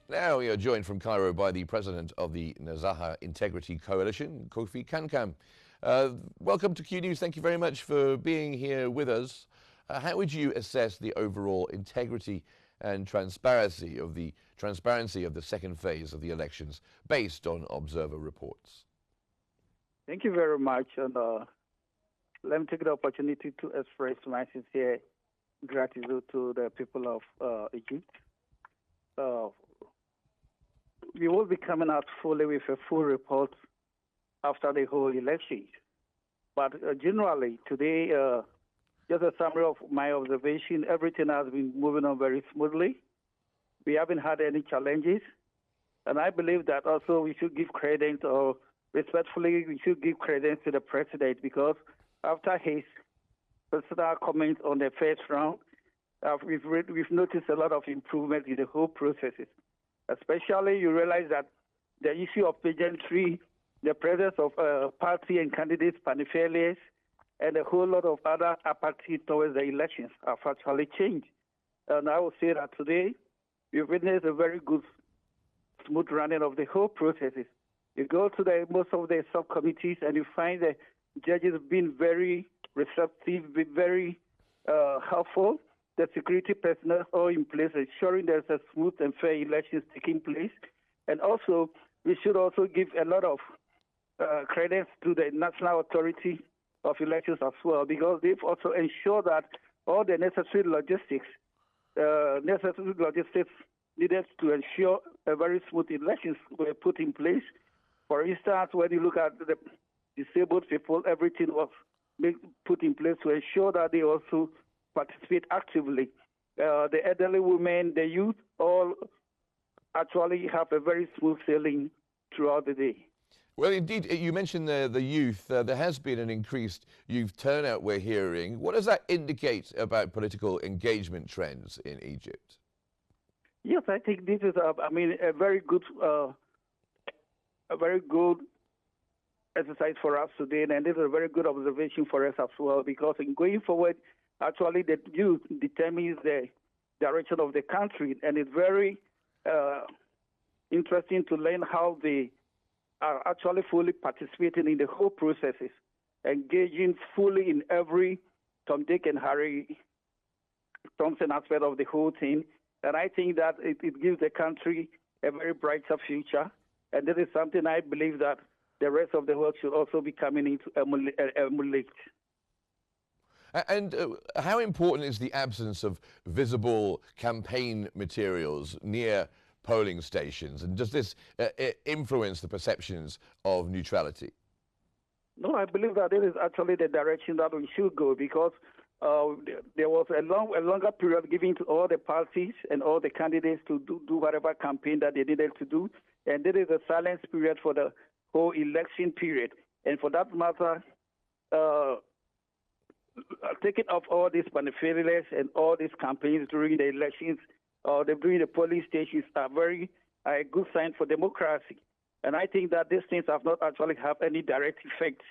Now we are joined from Cairo by the president of the Nazaha Integrity Coalition, Kofi Kankam. Welcome to Q News. Thank you very much for being here with us. How would you assess the overall integrity and transparency of the second phase of the elections based on observer reports? Thank you very much. And let me take the opportunity to express my sincere gratitude to the people of Egypt. We will be coming out fully with a full report after the whole election. But generally, today, just a summary of my observation, everything has been moving on very smoothly. We haven't had any challenges. And I believe that also we should give credence, or respectfully, we should give credence to the president, because after his personal comments on the first round, we've noticed a lot of improvement in the whole processes. Especially, you realize that the issue of pageantry, the presence of party and candidates paraphernalias, and a whole lot of other apathy towards the elections have actually changed. And I will say that today, we've witnessed a very good, smooth running of the whole processes. You go to most of the subcommittees and you find the judges being very receptive, very helpful. The security personnel are in place, ensuring there's a smooth and fair elections taking place. And also, we should also give a lot of credit to the National Authority of Elections as well, because they've also ensured that all the necessary logistics needed to ensure a very smooth elections were put in place. For instance, when you look at the disabled people, everything was put in place to ensure that they also participate actively. The elderly women, the youth, all actually have a very smooth sailing throughout the day. Well, indeed, you mentioned the youth. There has been an increased youth turnout, we're hearing. What does that indicate about political engagement trends in Egypt? Yes, I think this is, a very good exercise for us today, and this is a very good observation for us as well, because in going forward, actually, the youth determines the direction of the country, and it's very interesting to learn how they are actually fully participating in the whole processes, engaging fully in every Tom, Dick, and Harry Thompson aspect of the whole thing. And I think that it gives the country a very brighter future, and this is something I believe that the rest of the world should also be coming into emulate. And how important is the absence of visible campaign materials near polling stations? And does this influence the perceptions of neutrality? No, I believe that it is actually the direction that we should go, because there was a longer period given to all the parties and all the candidates to do whatever campaign that they needed to do. And there is a silence period for the whole election period. And for that matter, taking off all these paraphernalias and all these campaigns during the elections or during the polling stations are a good sign for democracy. And I think that these things have not actually have any direct effect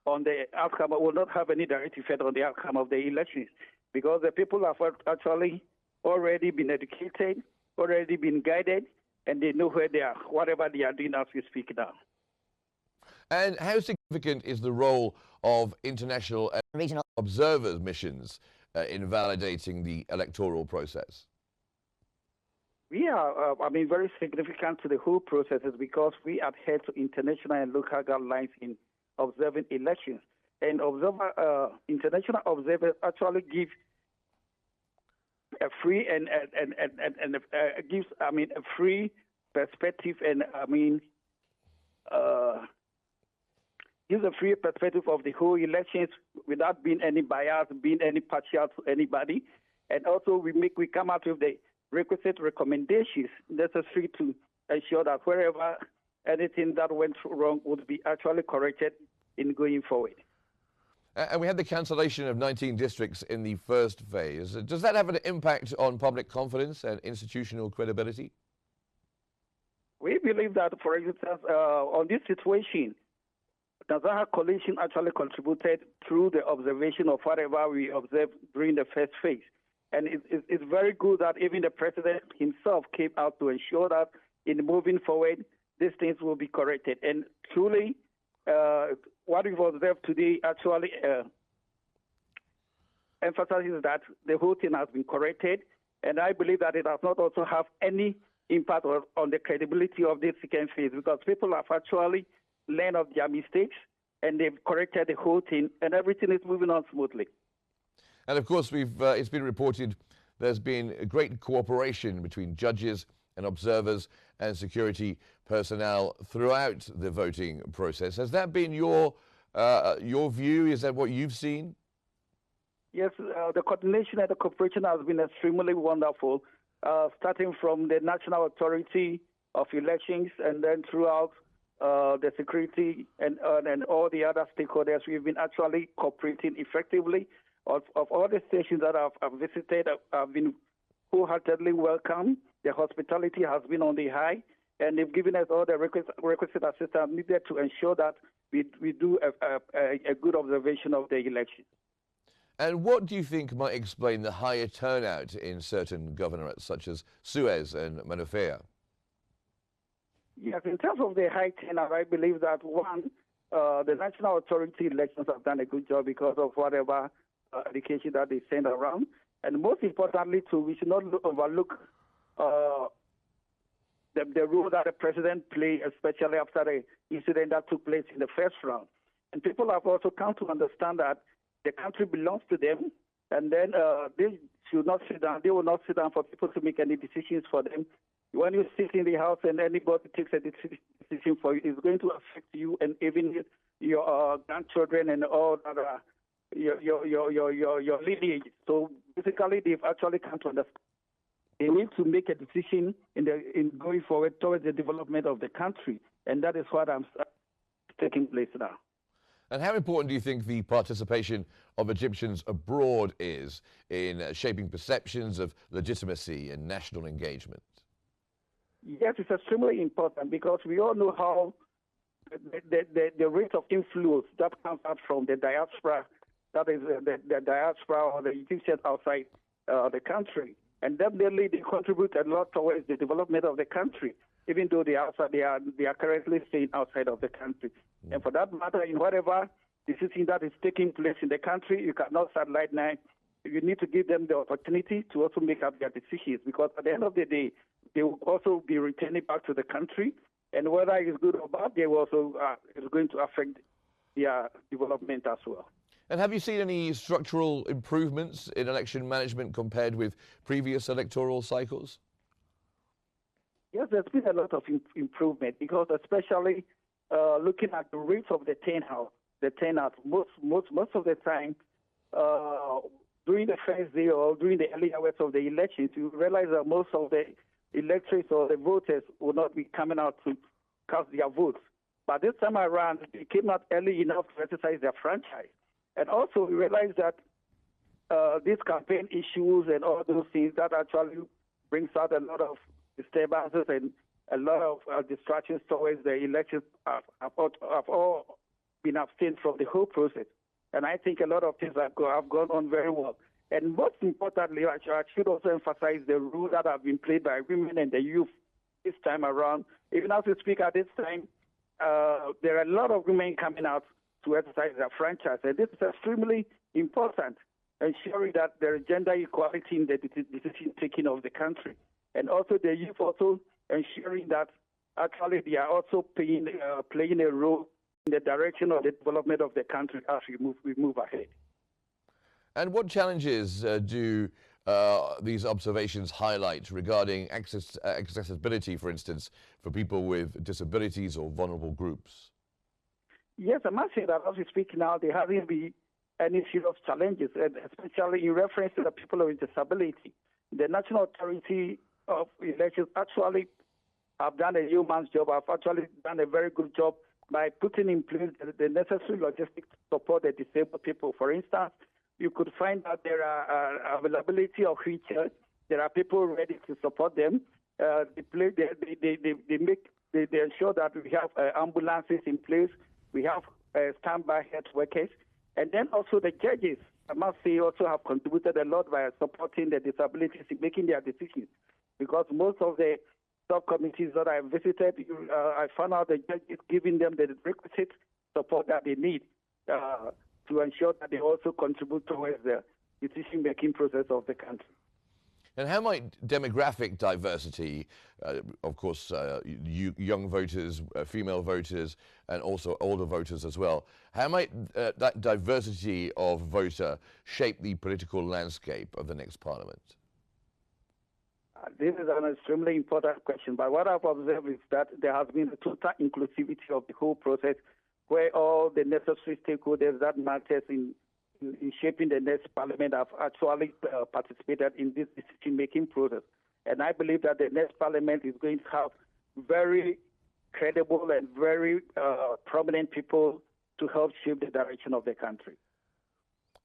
on the outcome, or will not have any direct effect on the outcome of the elections, because the people have actually already been educated, already been guided, and they know where they are, whatever they are doing as we speak now. And how significant is the role of international and regional observers missions in validating the electoral process? We are, very significant to the whole processes, because we adhere to international and local guidelines in observing elections. And international observers actually give a free a free perspective, and gives a free perspective of the whole elections without being any bias, being any partial to anybody. And also we come out with the requisite recommendations necessary to ensure that wherever anything that went wrong would be actually corrected in going forward. And we had the cancellation of 19 districts in the first phase. Does that have an impact on public confidence and institutional credibility? We believe that, for instance, on this situation, the Nazaha coalition actually contributed through the observation of whatever we observed during the first phase. And it's very good that even the president himself came out to ensure that in moving forward, these things will be corrected. And truly, what we've observed today actually emphasizes that the whole thing has been corrected. And I believe that it does not also have any impact on the credibility of this second phase, because people have actually learned of their mistakes and they've corrected the whole thing, and everything is moving on smoothly. And of course, it's been reported there's been great cooperation between judges and observers and security personnel throughout the voting process. Has that been your view? Is that what you've seen? Yes, the coordination and the cooperation has been extremely wonderful, starting from the National Authority of Elections and then throughout the security and all the other stakeholders. We've been actually cooperating effectively. Of all the stations that I've visited, I've been wholeheartedly welcome. The hospitality has been on the high, and they've given us all the requisite assistance needed to ensure that we do a good observation of the election. And what do you think might explain the higher turnout in certain governorates, such as Suez and Manufea? Yes, in terms of the high turnout, I believe that, one, the National Authority elections have done a good job because of whatever education that they send around. And most importantly, too, we should not overlook the role that the president played, especially after the incident that took place in the first round. And people have also come to understand that the country belongs to them, and then they should not sit down. They will not sit down for people to make any decisions for them. When you sit in the house and anybody takes a decision for you, it's going to affect you and even your grandchildren and all other your lineage. So basically, they've actually come to understand they need to make a decision in going forward towards the development of the country, and that is what I'm taking place now. And how important do you think the participation of Egyptians abroad is in shaping perceptions of legitimacy and national engagement? Yes, it's extremely important because we all know how the rate of influence that comes out from the diaspora, that is the diaspora or the Egyptians outside the country. And definitely they contribute a lot towards the development of the country, even though they are currently staying outside of the country. And for that matter, in whatever decision that is taking place in the country, you cannot sideline now. You need to give them the opportunity to also make up their decisions, because at the end of the day, they will also be returning back to the country, and whether it's good or bad, they will also is going to affect their development as well. And have you seen any structural improvements in election management compared with previous electoral cycles? Yes, there's been a lot of improvement, because especially looking at the rates of the turnout, most of the time, during the first day or during the early hours of the elections, you realize that most of the electors or the voters will not be coming out to cast their votes. But this time around, they came out early enough to exercise their franchise. And also, we realize that these campaign issues and all those things, that actually brings out a lot of disturbances and a lot of distractions towards the elections have all been abstained from the whole process. And I think a lot of things have gone on very well. And most importantly, I should also emphasize the role that have been played by women and the youth this time around. Even as we speak at this time, there are a lot of women coming out to exercise their franchise. And this is extremely important, ensuring that there is gender equality in the decision-taking of the country. And also the youth also ensuring that actually they are also playing a role in the direction of the development of the country as we move ahead. And what challenges do these observations highlight regarding accessibility, for instance, for people with disabilities or vulnerable groups? Yes, I must say that as we speak now, there hasn't been any serious challenges, and especially in reference to the people with disability. The National Authority of Elections actually have done a yeoman's job. Have actually done a very good job by putting in place the necessary logistics to support the disabled people. For instance, you could find that there are availability of wheelchairs. There are people ready to support them. They ensure that we have ambulances in place. We have standby health workers. And then also the judges, I must say, also have contributed a lot by supporting the disabilities in making their decisions. Because most of the subcommittees that I visited, I found out the judges giving them the requisite support that they need to ensure that they also contribute towards the decision-making process of the country. And how might demographic diversity, of course, young voters, female voters, and also older voters as well, how might that diversity of voter shape the political landscape of the next parliament? This is an extremely important question, but what I've observed is that there has been a total inclusivity of the whole process where all the necessary stakeholders that matters in shaping the next parliament have actually participated in this decision-making process. And I believe that the next parliament is going to have very credible and very prominent people to help shape the direction of the country.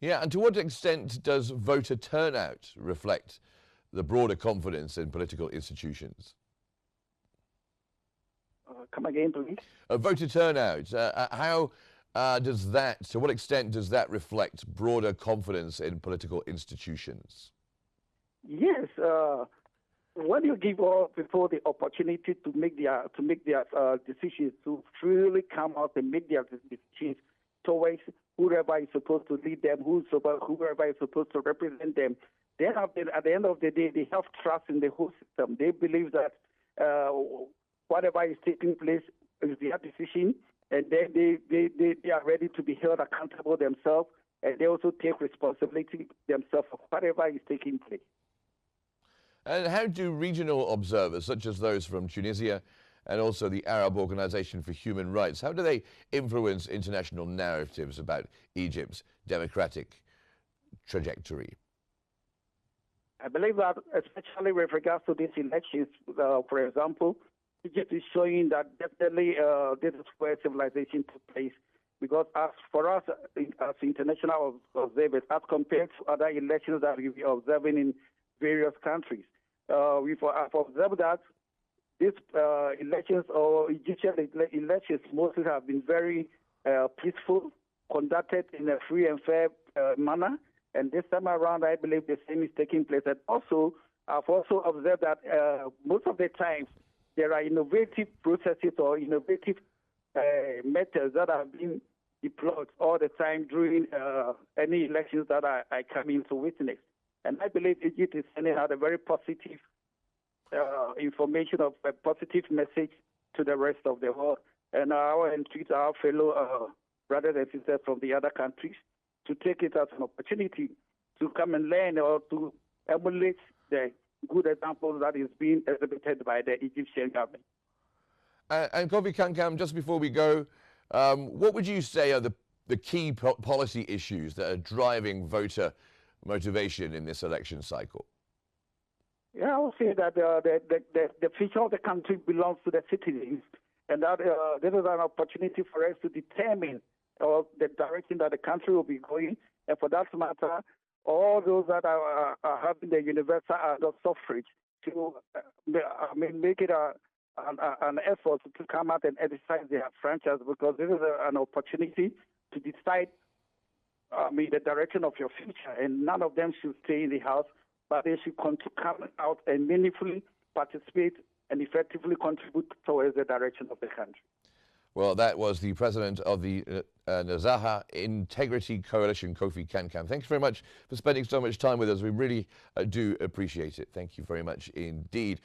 Yeah, and to what extent does voter turnout reflect the broader confidence in political institutions? Come again, please. Voter turnout, how does that, to what extent does that reflect broader confidence in political institutions? Yes, when you give all people the opportunity to make their decisions, to freely come out and make their decisions towards whoever is supposed to lead them, whoever is supposed to represent them, then at the end of the day, they have trust in the whole system. They believe that whatever is taking place is their decision, and then they are ready to be held accountable themselves, and they also take responsibility themselves for whatever is taking place. And how do regional observers, such as those from Tunisia and also the Arab Organization for Human Rights, how do they influence international narratives about Egypt's democratic trajectory? I believe that, especially with regards to these elections, for example, Egypt is showing that definitely this is where civilization took place. Because as for us, as international observers, as compared to other elections that we are observing in various countries, we've observed that these elections or Egyptian elections mostly have been very peaceful, conducted in a free and fair manner. And this time around, I believe the same is taking place. And also, I've also observed that most of the times there are innovative processes or innovative methods that have been deployed all the time during any elections that I come in to witness. And I believe Egypt is sending out a very positive information of a positive message to the rest of the world. And I will entreat our fellow brothers and sisters from the other countries to take it as an opportunity to come and learn or to emulate the good examples that is being exhibited by the Egyptian government. And Kofi Kankam, just before we go, what would you say are the key policy issues that are driving voter motivation in this election cycle? Yeah, I would say that the future of the country belongs to the citizens, and that this is an opportunity for us to determine the direction that the country will be going. And for that matter, all those that are having the universal adult suffrage to make it an effort to come out and exercise their franchise, because this is an opportunity to decide the direction of your future. And none of them should stay in the house, but they should come out and meaningfully participate and effectively contribute towards the direction of the country. Well, that was the president of the Nazaha Integrity Coalition, Kofi Kankam. Thanks very much for spending so much time with us. We really do appreciate it. Thank you very much indeed.